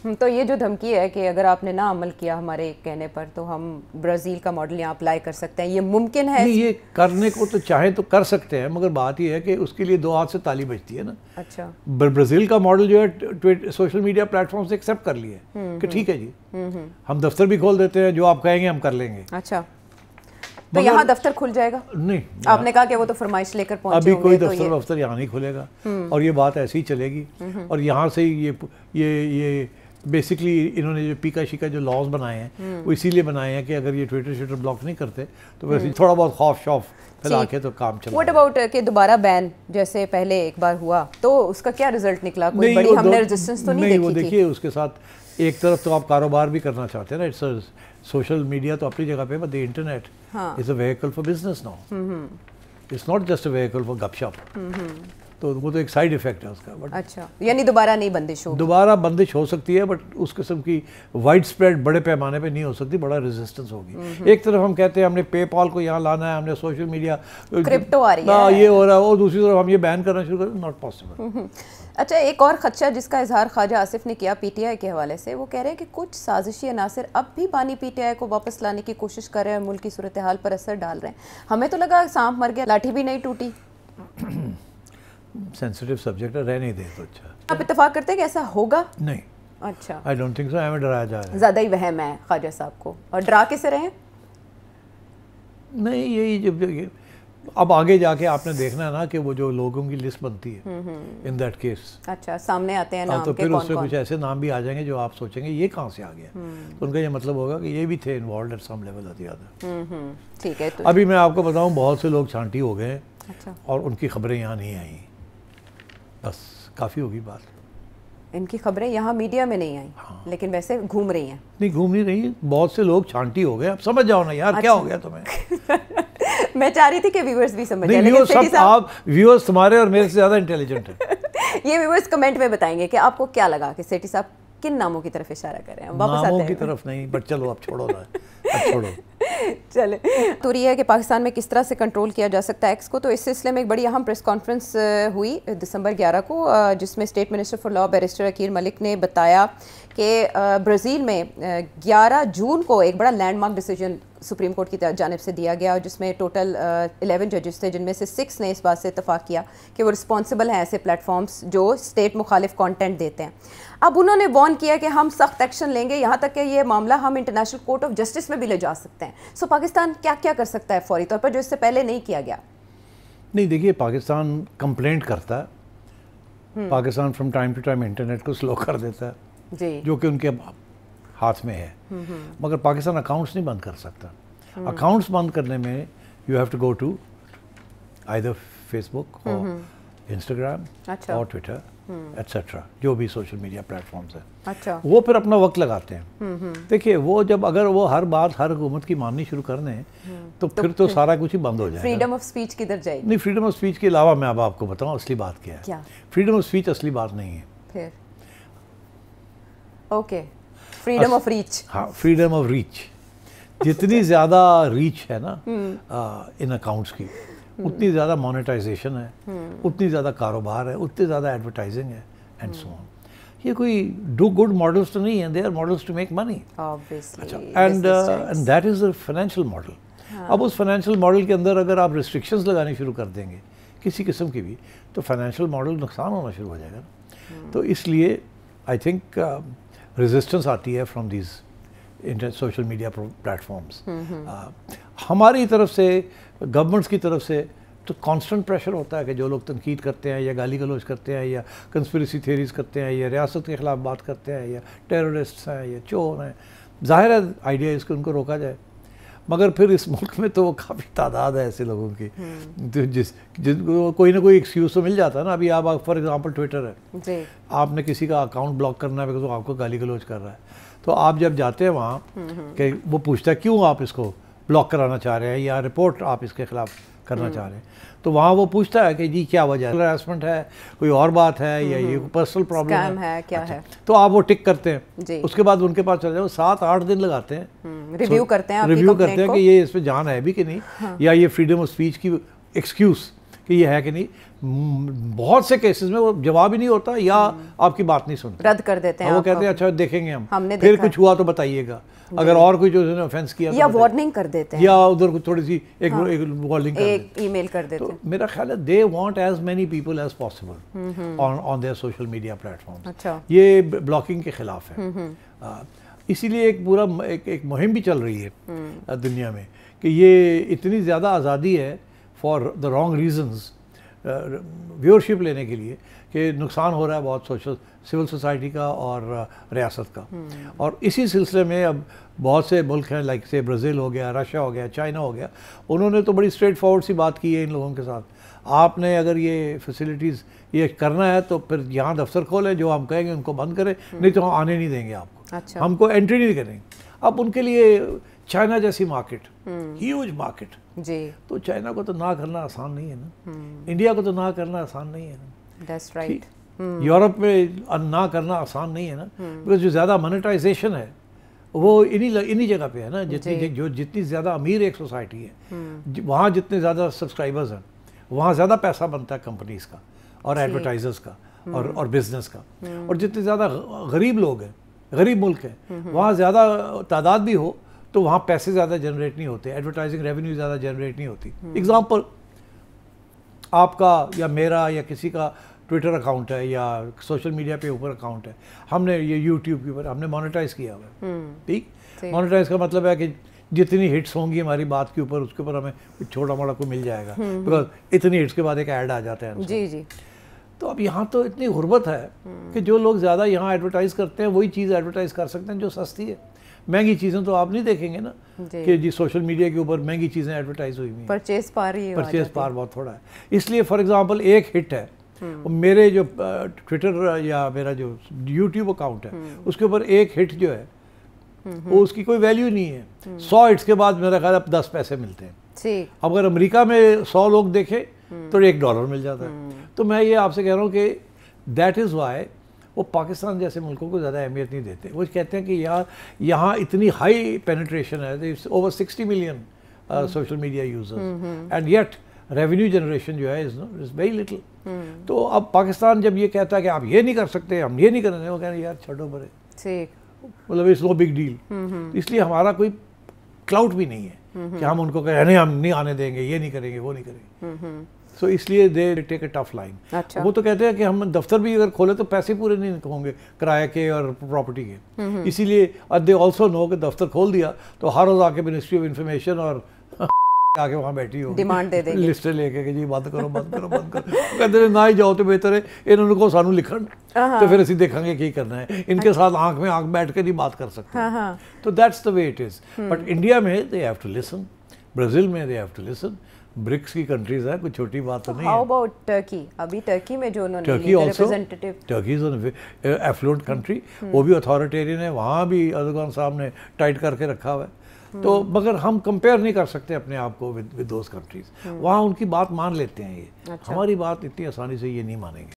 تو یہ جو دھمکی ہے کہ اگر آپ نے نہ عمل کیا ہمارے کہنے پر تو ہم برازیل کا ماڈل یہاں اپلائی کر سکتے ہیں، یہ ممکن ہے؟ نہیں، یہ کرنے کو تو چاہیں تو کر سکتے ہیں، مگر بات یہ ہے کہ اس کے لیے 2 ہاتھ سے تالی بجتی ہے نا. اچھا، برازیل کا ماڈل جو ہے سوشل میڈیا پلیٹ فارم سے ایکسیپٹ کر لیے کہ ٹھیک ہے جی ہم دفتر بھی کھول دیتے ہیں، جو آپ کہیں گے ہم کر لیں گے. اچھا، تو یہاں دفتر کھل جائے گا؟ نہیں، آپ نے کہا کہ وہ تو فرمائش لے کر پہنچے ابھی کوئی دفتر یہاں نہیں کھلے گا، اور یہ بات ایسی ہی چلے گی. اور یہاں سے یہ بیسکلی انہوں نے جو پیکا شیکا جو لاز بنائے ہیں وہ اسی لیے بنائے ہیں کہ اگر یہ ٹویٹر بلاک نہیں کرتے تو ویسے تھوڑا بہت خوف شوف پھیلا کے تو کام چلا. واٹ اباؤٹ کہ دوبارہ بین جیسے پہلے ایک بار ہوا تو اس کا کیا رزلٹ نکلا؟ کوئی بڑی ہم نے ریزسٹنس تو نہیں دیکھی؟ وہ دیکھیے اس کے ساتھ ایک طرف تو آپ کاروبار بھی کرنا چاہتے ہیں نا، سوشل میڈیا تو اپنی جگہ پہ، but the internet is a vehicle for business now, it's not just a vehicle for گپ شپ. تو وہ تو ایک سائیڈ ایفیکٹ ہے اس کا. اچھا، یعنی دوبارہ نہیں بندش ہو؟ دوبارہ بندش ہو سکتی ہے، بٹ اس قسم کی وائڈ اسپریڈ بڑے پیمانے پہ نہیں ہو سکتی، بڑا ریزسٹنس ہوگی. ایک طرف ہم کہتے ہیں ہم نے پے پال کو یہاں لانا ہے، ہم نے سوشل میڈیا کرپٹو آ رہی ہے، یہ ہو رہا ہے، اور دوسری طرف ہم یہ بین کرنا شروع کریں، ناٹ پاسبل. اچھا، ایک اور خدشہ جس کا اظہار خواجہ آصف نے کیا پی ٹی آئی کے حوالے سے، وہ کہہ رہے ہیں کہ کچھ سازشی عناصر اب بھی بانی پی ٹی آئی کو واپس لانے کی کوشش کر رہے ہیں اور ملک کی صورتحال پر اثر ڈال رہے ہیں. ہمیں تو لگا سانپ مر گیا لاٹھی بھی نہیں ٹوٹی. سینسٹیو سبجیکٹ ہے، رہنے دے تو اچھا. آپ اتفاق کرتے ہیں کہ ایسا ہوگا؟ نہیں. اچھا، آئی ڈونٹ تھنک سو. ہمیں ڈرایا جا رہا ہے، زیادہ ہی وہم ہے خواجہ صاحب کو. اور ڈرا کیسے رہے ہیں؟ نہیں، یہی جب اب آگے جا کے آپ نے دیکھنا ہے نا کہ وہ جو لوگوں کی لسٹ بنتی ہے ان دیٹ کیس. اچھا، سامنے آتے ہیں نام تو کے پھر کون اس سے کچھ ایسے نام بھی آ جائیں گے جو آپ سوچیں گے یہ کہاں سے آ گیا. تو ان کا یہ مطلب ہوگا کہ یہ بھی تھے انوالوڈ ایٹ سم لیول آتی آتا. ٹھیک ہے. ابھی میں آپ کو بتاؤں بہت سے لوگ چھانٹی ہو گئے اچھا، اور ان کی خبریں یہاں نہیں آئیں. بس کافی ہوگی بات. ان کی خبریں یہاں میڈیا میں نہیں آئیں لیکن ویسے گھوم رہی ہیں. نہیں گھوم نہیں رہی، بہت سے لوگ چھانٹی ہو گئے. اب سمجھ جاؤ نا یار کیا ہو گیا تمہیں. میں چاہ رہی تھی کہ ویورز بھی سمجھ جائیں. ویورز تمہارے اور میرے سے زیادہ انٹیلیجنٹ ہیں. یہ ویورز کمنٹ میں بتائیں گے کہ آپ کو کیا لگا کہ سیٹھی صاحب کن ناموں کی طرف اشارہ کر رہے ہیں. ناموں کی طرف نہیں، بٹ چلو اب چھوڑو نا، اب چھوڑو. چلے تو یہ ہے کہ پاکستان میں کس طرح سے کنٹرول کیا جا سکتا ہے ایکس کو. تو اس سلسلے میں ایک بڑی اہم پریس کانفرنس ہوئی دسمبر 11 کو، جس میں state minister for law barrister Aqeel Malik نے بتایا کہ برازیل میں 11 جون کو ایک بڑا landmark decision supreme court کی جانب سے دیا گیا، جس میں ٹوٹل 11 ججز تھے، جن میں سے 6 نے اس بات سے اتفاق کیا کہ وہ رسپانسبل ہیں ایسے پلیٹ فارمز جو اسٹیٹ مخالف کانٹینٹ دیتے ہیں. اب انہوں نے وارن کیا کہ ہم سخت ایکشن لیں گے، یہاں تک کہ یہ معاملہ ہم انٹرنیشنل کورٹ آف جسٹس میں بھی لے جا سکتے ہیں. سو پاکستان کیا کیا کر سکتا ہے فوری طور پر جو اس سے پہلے نہیں کیا گیا؟ نہیں دیکھیے، پاکستان کمپلینٹ کرتا ہے، Pakistan from time to time internet کو سلو کر دیتا ہے جی، جو کہ ان کے ہاتھ میں ہے، مگر پاکستان اکاؤنٹس نہیں بند کر سکتا. اکاؤنٹس بند کرنے میں you have to go to either Facebook اور انسٹاگرام اور ٹویٹر ایٹسیٹرا، جو بھی سوشل میڈیا پلیٹ فارمز ہیں. اچھا، وہ پھر اپنا وقت لگاتے ہیں. دیکھیے وہ جب اگر وہ ہر بات ہر حکومت کی ماننی شروع کر دیں تو پھر تو سارا کچھ ہی بند ہو جائے گا. فریڈم آف اسپیچ کدھر جائے گی؟ نہیں، فریڈم آف اسپیچ کے علاوہ میں اب آپ کو بتاؤں اصلی بات کیا ہے. فریڈم آف اسپیچ اصلی بات نہیں ہے. پھر اوکے، فریڈم آف ریچ. ہاں، فریڈم آف ریچ. جتنی زیادہ ریچ ہے نا ان اکاؤنٹس کی، اتنی زیادہ مونیٹائزیشن ہے، اتنی زیادہ کاروبار ہے، اتنی زیادہ ایڈورٹائزنگ ہے اینڈ سو آن. یہ کوئی ڈو گڈ ماڈلس تو نہیں ہیں، they are models to make money. And that is a financial model. اب اس فائنینشیل ماڈل کے اندر اگر آپ ریسٹرکشنز لگانے شروع کر دیں گے کسی قسم کی بھی، تو فائنینشیل ماڈل نقصان ہونا شروع ہو جائے گا. تو اس لیے آئی تھنک ریزسٹنس آتی ہے from these social media platforms. ہماری طرف سے، گورنمنٹس کی طرف سے تو کانسٹنٹ پریشر ہوتا ہے کہ جو لوگ تنقید کرتے ہیں یا گالی گلوچ کرتے ہیں یا کنسپریسی تھیریز کرتے ہیں یا ریاست کے خلاف بات کرتے ہیں یا ٹیررسٹس ہیں یا چور ہیں، ظاہر ہے آئیڈیا اس کو ان کو روکا جائے. مگر پھر اس ملک میں تو کافی تعداد ہے ایسے لوگوں کی جن کو کوئی نہ کوئی ایکسکیوز تو مل جاتا ہے نا. ابھی آپ فار ایگزامپل ٹویٹر ہے، آپ نے کسی کا اکاؤنٹ بلاک کرنا ہے بیکاز آپ کو گالی گلوچ کر رہا ہے، تو آپ جب جاتے ہیں وہاں کہ وہ پوچھتا ہے کیوں آپ اس کو بلاک کرانا چاہ رہے ہیں یا رپورٹ آپ اس کے خلاف کرنا چاہ رہے ہیں، تو وہاں وہ پوچھتا ہے کہ جی کیا وجہ ہے، ہراسمنٹ ہے، کوئی اور بات ہے یا یہ پرسنل پرابلم ہے، کیا ہے. تو آپ وہ ٹک کرتے ہیں. اس کے بعد ان کے پاس چلے جاؤ، 7-8 دن لگاتے ہیں، ریویو کرتے ہیں کہ یہ اس پہ جان ہے بھی کہ نہیں، یا یہ فریڈم آف اسپیچ کی ایکسکیوز کہ یہ ہے کہ نہیں. بہت سے کیسز میں وہ جواب ہی نہیں ہوتا یا آپ کی بات نہیں سنتے, رد کر دیتے ہیں. وہ کہتے ہیں اچھا دیکھیں گے ہم نے پھر کچھ ہوا تو بتائیے گا, اگر اور کوئی جو نے آفینس کیا یا وارننگ کر دیتے ہیں, یا ادھر کچھ تھوڑی سی ایک وارننگ کر دیتے ہیں, ای میل کر دیتے ہیں. تو میرا خیال ہے they want as many people as possible on their social media platforms. اچھا, یہ بلاکنگ کے خلاف ہے. اسی لیے ایک پورا ایک مہم بھی چل رہی ہے دنیا میں کہ یہ اتنی زیادہ آزادی ہے for the wrong reasons, viewership لینے کے لیے, کہ نقصان ہو رہا ہے بہت سول سوسائٹی کا اور ریاست کا. اور اسی سلسلے میں اب بہت سے ملک ہیں لائک سے برازیل ہو گیا, رشیا ہو گیا, چائنا ہو گیا, انہوں نے تو بڑی اسٹریٹ فارورڈ سی بات کی ہے ان لوگوں کے ساتھ. آپ نے اگر یہ فیسلٹیز یہ کرنا ہے تو پھر یہاں دفتر کھولیں, جو ہم کہیں گے ان کو بند کریں, نہیں تو ہم آنے نہیں دیں گے آپ کو, ہم کو انٹری نہیں کریں گے. اب ان کے لیے چائنا جیسی مارکیٹ, ہیوج مارکیٹ, جی, تو چائنا کو تو نہ کرنا آسان نہیں ہے نا, انڈیا کو تو نہ کرنا آسان نہیں ہے نا, دیٹس رائٹ. یورپ میں نہ کرنا آسان نہیں ہے نا, بیکاز جو زیادہ مانیٹائزیشن ہے وہ انہی جگہ پہ ہے نا. جتنی زیادہ امیر ایک سوسائٹی ہے, وہاں جتنے زیادہ سبسکرائبرز ہیں, وہاں زیادہ پیسہ بنتا ہے کمپنیز کا اور ایڈورٹائزرز کا اور بزنس کا. اور جتنے زیادہ غریب لوگ ہیں, غریب ملک ہیں, وہاں زیادہ تعداد بھی ہو تو وہاں پیسے زیادہ جنریٹ نہیں ہوتے, ایڈورٹائزنگ ریونیو زیادہ جنریٹ نہیں ہوتی. ایگزامپل, آپ کا یا میرا یا کسی کا ٹویٹر اکاؤنٹ ہے یا سوشل میڈیا پہ اوپر اکاؤنٹ ہے, ہم نے یہ یوٹیوب کے اوپر ہم نے مانیٹائز کیا ہوا ہے. ٹھیک, مانیٹائز کا مطلب ہے کہ جتنی ہٹس ہوں گی ہماری بات کے اوپر, اس کے اوپر ہمیں کچھ چھوٹا موٹا کو مل جائے گا, بیکاز اتنی ہٹس کے بعد ایک ایڈ آ جاتا ہے. جی جی. تو اب یہاں تو اتنی غربت ہے کہ جو لوگ زیادہ یہاں ایڈورٹائز کرتے ہیں وہی چیز ایڈورٹائز کر سکتے ہیں جو سستی ہے. مہنگی چیزیں تو آپ نہیں دیکھیں گے نا کہ جی سوشل میڈیا کے اوپر مہنگی چیزیں ایڈورٹائز ہوئی ہیں. پرچیز پار بہت تھوڑا ہے. اس لیے فار ایگزامپل ایک ہٹ ہے, میرے جو ٹویٹر یا میرا جو یوٹیوب اکاؤنٹ ہے اس کے اوپر ایک ہٹ جو ہے وہ اس کی کوئی ویلیو نہیں ہے. 100 ہٹس کے بعد میرا خیال اب 10 پیسے ملتے ہیں. اب اگر امریکہ میں 100 لوگ دیکھیں تو $1 مل جاتا ہے. تو میں یہ آپ سے کہہ رہا ہوں کہ دیٹ از وائی وہ پاکستان جیسے ملکوں کو زیادہ اہمیت نہیں دیتے. وہ کہتے ہیں کہ یہاں اتنی ہائی پینیٹریشن ہے, over 60 million social media users, and yet revenue generation جو ہے از ویری لٹل. تو اب پاکستان جب یہ کہتا ہے کہ آپ یہ نہیں کر سکتے, ہم یہ نہیں کریں, وہ کہہ رہے ہیں یار چھوڑو برے, مطلب اٹس نو بگ ڈیل. اس لیے ہمارا کوئی کلاؤٹ بھی نہیں ہے کہ ہم ان کو کہیں نہیں ہم نہیں آنے دیں گے, یہ نہیں کریں گے, وہ نہیں کریں گے. سو اس لیے دے ٹیک اے ٹف لائن. وہ تو کہتے ہیں کہ ہم دفتر بھی اگر کھولے تو پیسے پورے نہیں ہوں گے کرایہ کے اور پراپرٹی کے. اسی لیے دے آلسو نو کہ دفتر کھول دیا تو ہر روز آ کے منسٹری آف انفارمیشن اور آ کے وہاں بیٹھی ہو ڈیمانڈ دے دیں گے, لسٹیں لے کے کہ جی بند کرو بند کرو بند کرو. کہتے ہیں نہ ہی جاؤ تو بہتر ہے, انہوں نے کو سانو لکھن تو پھر اسی دیکھیں گے کی کرنا ہے. ان کے ساتھ آنکھ میں آنکھ بیٹھ کے نہیں بات کر سکتے. تو that's the way it is. But India میں they have to listen, Brazil میں they have to listen. BRICS کی کنٹریز ہیں, کوئی چھوٹی بات تو نہیں ہے. How about Turkey? ابھی ٹرکی میں جو انہوں نے representative, Turkey is an affluent country, وہ بھی اتھارٹیرین ہے, وہاں بھی اردوغان صاحب نے ٹائٹ کر کے رکھا ہوا ہے. تو مگر ہم کمپیئر نہیں کر سکتے اپنے آپ کو ود دوز کنٹریز. وہاں ان کی بات مان لیتے ہیں, یہ ہماری بات اتنی آسانی سے یہ نہیں مانیں گے.